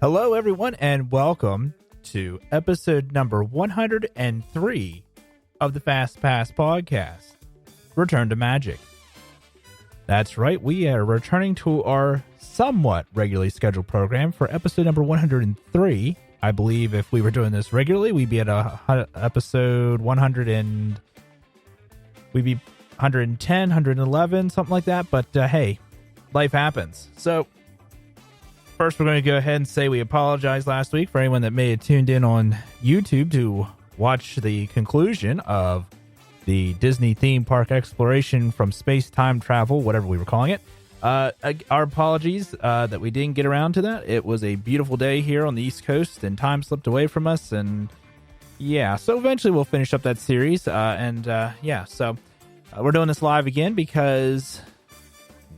Hello, everyone, and welcome to episode number 103 of the Fast Pass podcast, Return to Magic. That's right, we are returning to our somewhat regularly scheduled program for episode number 103. I believe if we were doing this regularly, we'd be at episode 100 and we'd be 110, 111, something like that. But hey, life happens. So first, we're going to go ahead and say we apologize last week for anyone that may have tuned in on YouTube to watch the conclusion of the Disney theme park exploration from space-time travel, whatever we were calling it. Our apologies that we didn't get around to that. It was a beautiful day here on the East Coast, and time slipped away from us. And yeah, so eventually we'll finish up that series. So we're doing this live again because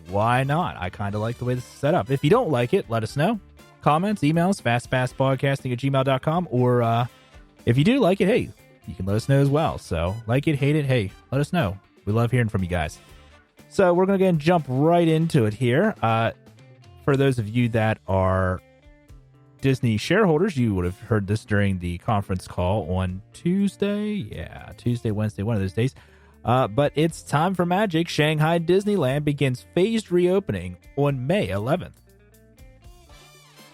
why not? I kind of like the way this is set up. If you don't like it, let us know. Comments, emails, fastpasspodcasting@gmail.com. Or if you do like it, hey, you can let us know as well. So like it, hate it, hey, let us know. We love hearing from you guys. So we're going to go ahead and jump right into it here. For those of you that are Disney shareholders, you would have heard this during the conference call on Tuesday. Yeah, Tuesday, Wednesday, one of those days. But it's time for magic. Shanghai Disneyland begins phased reopening on May 11th.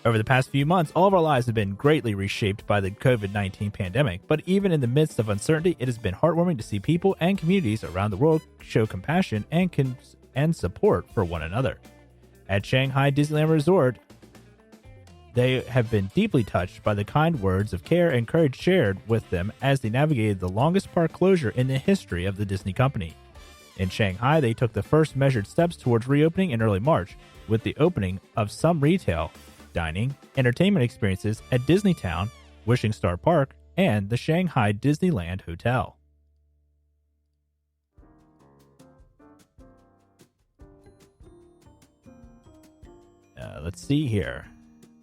Over the past few months, all of our lives have been greatly reshaped by the COVID-19 pandemic, but even in the midst of uncertainty, it has been heartwarming to see people and communities around the world show compassion and support for one another. At Shanghai Disneyland Resort, they have been deeply touched by the kind words of care and courage shared with them as they navigated the longest park closure in the history of the Disney company. In Shanghai, they took the first measured steps towards reopening in early March, with the opening of some retail, dining, entertainment experiences at Disneytown, Wishing Star Park, and the Shanghai Disneyland Hotel. Let's see here.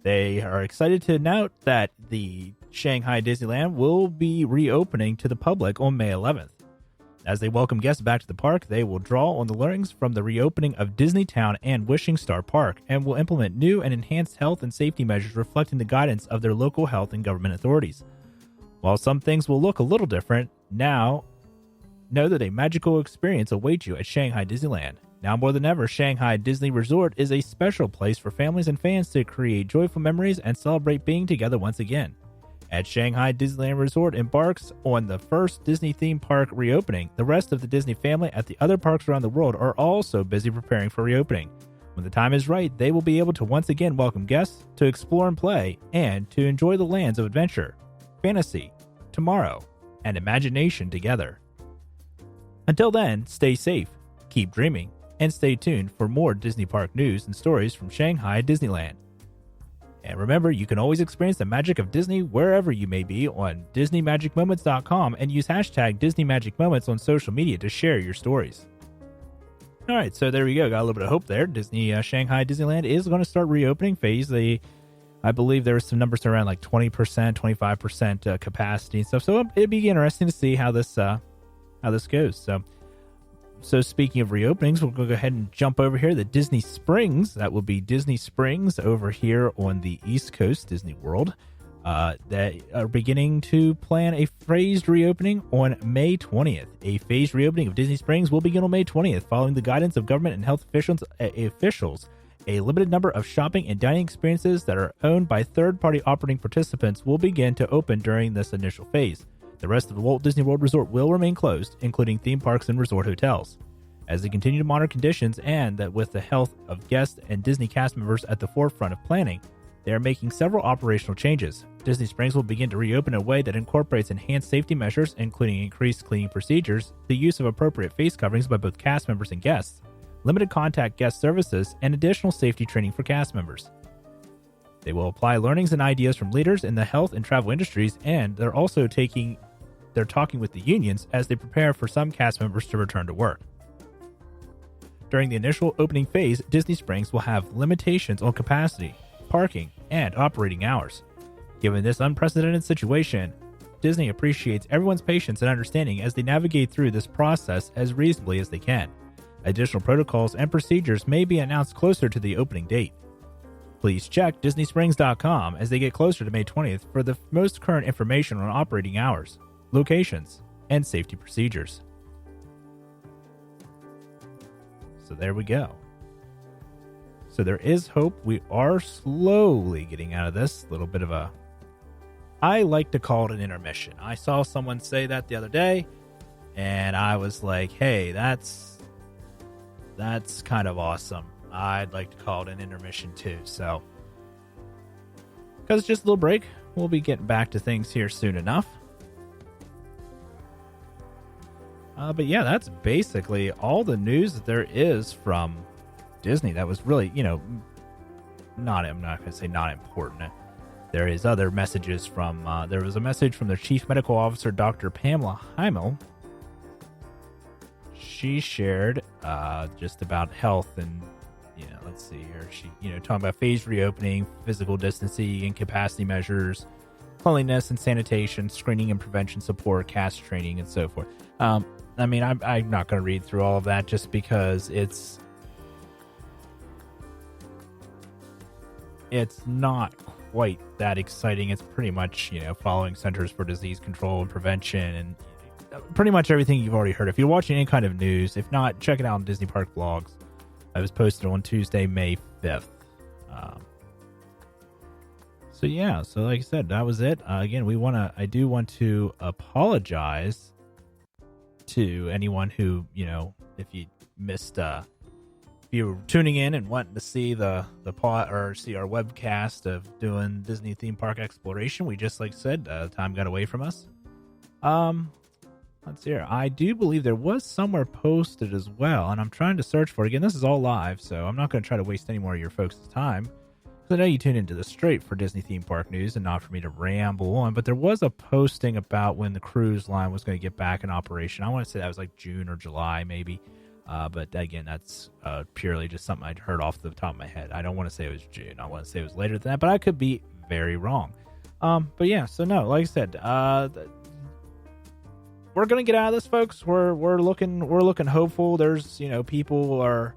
They are excited to note that the Shanghai Disneyland will be reopening to the public on May 11th. As they welcome guests back to the park, they will draw on the learnings from the reopening of Disneytown and Wishing Star Park and will implement new and enhanced health and safety measures reflecting the guidance of their local health and government authorities. While some things will look a little different, now know that a magical experience awaits you at Shanghai Disneyland. Now more than ever, Shanghai Disney Resort is a special place for families and fans to create joyful memories and celebrate being together once again. At Shanghai Disneyland Resort embarks on the first Disney theme park reopening, the rest of the Disney family at the other parks around the world are also busy preparing for reopening. When the time is right, they will be able to once again welcome guests to explore and play, and to enjoy the lands of adventure, fantasy, tomorrow, and imagination together. Until then, stay safe, keep dreaming, and stay tuned for more Disney Park news and stories from Shanghai Disneyland. And remember, you can always experience the magic of Disney wherever you may be on DisneyMagicMoments.com and use hashtag DisneyMagicMoments on social media to share your stories. All right, so there we go. Got a little bit of hope there. Shanghai Disneyland is going to start reopening phase. I believe there were some numbers around like 20%, 25% capacity and stuff. So it'd be interesting to see how this goes. So speaking of reopenings, we'll go ahead and jump over here to Disney Springs. That will be Disney Springs over here on the East Coast, Disney World. They are beginning to plan a phased reopening on May 20th. A phased reopening of Disney Springs will begin on May 20th, following the guidance of government and health officials. A limited number of shopping and dining experiences that are owned by third-party operating participants will begin to open during this initial phase. The rest of the Walt Disney World Resort will remain closed, including theme parks and resort hotels. As they continue to monitor conditions and that with the health of guests and Disney cast members at the forefront of planning, they are making several operational changes. Disney Springs will begin to reopen in a way that incorporates enhanced safety measures, including increased cleaning procedures, the use of appropriate face coverings by both cast members and guests, limited contact guest services, and additional safety training for cast members. They will apply learnings and ideas from leaders in the health and travel industries, and they're talking with the unions as they prepare for some cast members to return to work. During the initial opening phase, Disney Springs will have limitations on capacity, parking, and operating hours. Given this unprecedented situation, Disney appreciates everyone's patience and understanding as they navigate through this process as reasonably as they can. Additional protocols and procedures may be announced closer to the opening date. Please check DisneySprings.com as they get closer to May 20th for the most current information on operating hours, locations, and safety procedures. So there we go. So there is hope. We are slowly getting out of this. little bit of a, I like to call it an intermission. I saw someone say that the other day, and I was like, hey, that's kind of awesome. I'd like to call it an intermission too. So, because it's just a little break, we'll be getting back to things here soon enough. But yeah, that's basically all the news that there is from Disney. That was really, I'm not going to say not important. There is other messages from, there was a message from their chief medical officer, Dr. Pamela Heimel. She shared just about health and, let's see here. She, talking about phased reopening, physical distancing and capacity measures, cleanliness and sanitation, screening and prevention support, CAST training, and so forth. I'm not going to read through all of that just because it's not quite that exciting. It's pretty much, following Centers for Disease Control and Prevention and pretty much everything you've already heard. If you're watching any kind of news, if not, check it out on Disney Park Blogs. I was posted on Tuesday, May 5th. So like I said, that was it. Again, I do want to apologize to anyone who, if you missed, if you were tuning in and wanting to see the pod or see our webcast of doing Disney theme park exploration, we just, like I said, time got away from us. Let's see here. I do believe there was somewhere posted as well, and I'm trying to search for it. Again, this is all live, so I'm not going to try to waste any more of your folks' time. I know you tune into the straight for Disney theme park news and not for me to ramble on, but there was a posting about when the cruise line was going to get back in operation. I want to say that was like June or July maybe, but again, that's purely just something I'd heard off the top of my head. I don't want to say it was June. I want to say it was later than that, but I could be very wrong. But yeah, so no, like I said, we're going to get out of this, folks. We're looking hopeful. There's, people are,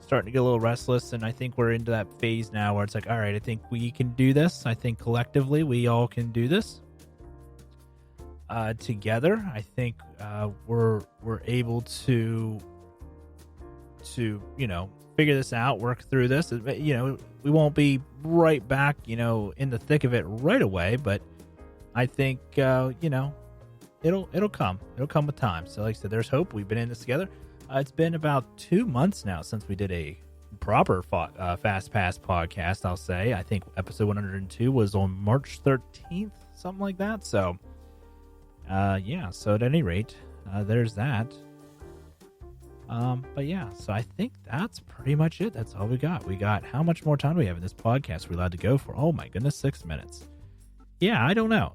starting to get a little restless, and I think we're into that phase now where it's like, all right, I think we can do this. I think collectively we all can do this together. I think we're able to figure this out, work through this. We won't be right back in the thick of it right away, but I think it'll come with time. So like I said, there's hope. We've been in this together. It's been about 2 months now since we did a proper Fast Pass podcast, I'll say. I think episode 102 was on March 13th, something like that. So, so at any rate, there's that. But yeah, so I think that's pretty much it. That's all we got. How much more time do we have in this podcast? We're allowed to go for, oh my goodness, 6 minutes. Yeah, I don't know.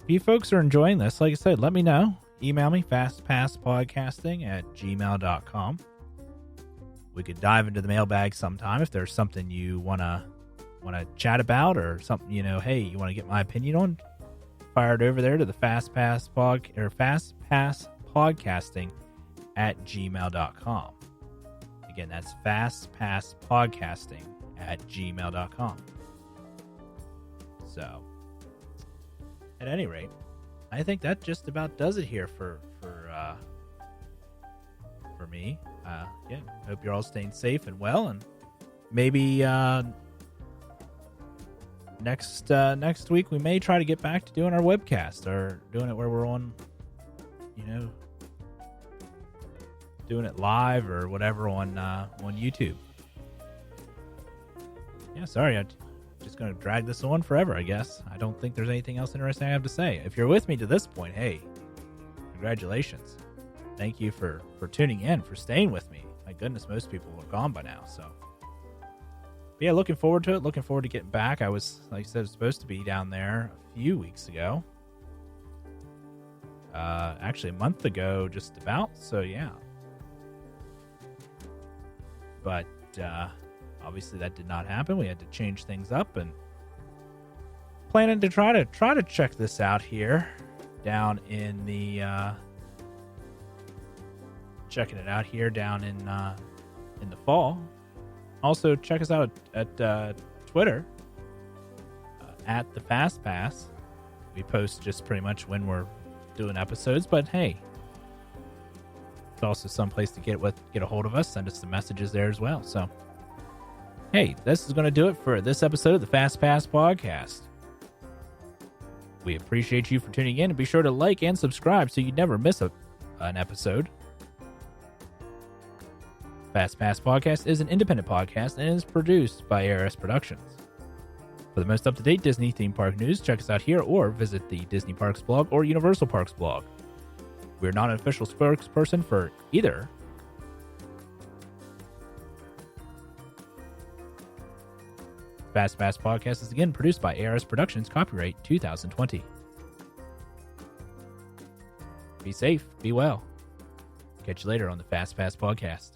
If you folks are enjoying this, like I said, let me know. Email me, fastpasspodcasting@gmail.com. We could dive into the mailbag sometime if there's something you want to chat about or something, hey, you want to get my opinion on. Fire it over there to the fastpasspodcasting@gmail.com. Again, that's fastpasspodcasting@gmail.com. So, at any rate, I think that just about does it here for me. Hope you're all staying safe and well, and maybe next week we may try to get back to doing our webcast or doing it where we're on, doing it live or whatever on YouTube. Yeah, sorry, I'm just going to drag this on forever, I guess. I don't think there's anything else interesting I have to say. If you're with me to this point, hey, congratulations. Thank you for tuning in, for staying with me. My goodness, most people are gone by now, so. But yeah, looking forward to it. Looking forward to getting back. I was, like I said, supposed to be down there a few weeks ago. Actually, a month ago, just about. So, yeah. But, obviously that did not happen. We had to change things up and planning to try to check this out here down in the checking it out here down in the fall. Also, check us out at Twitter at the Fast Pass. We post just pretty much when we're doing episodes, but hey, it's also some place to get a hold of us. Send us some messages there as well. So, hey, this is going to do it for this episode of the Fast Pass Podcast. We appreciate you for tuning in, and be sure to like and subscribe so you never miss an episode. Fast Pass Podcast is an independent podcast and is produced by ARS Productions. For the most up-to-date Disney theme park news, check us out here or visit the Disney Parks blog or Universal Parks blog. We're not an official spokesperson for either. Fast Pass Podcast is again produced by ARS Productions, copyright 2020. Be safe, be well. Catch you later on the Fast Pass Podcast.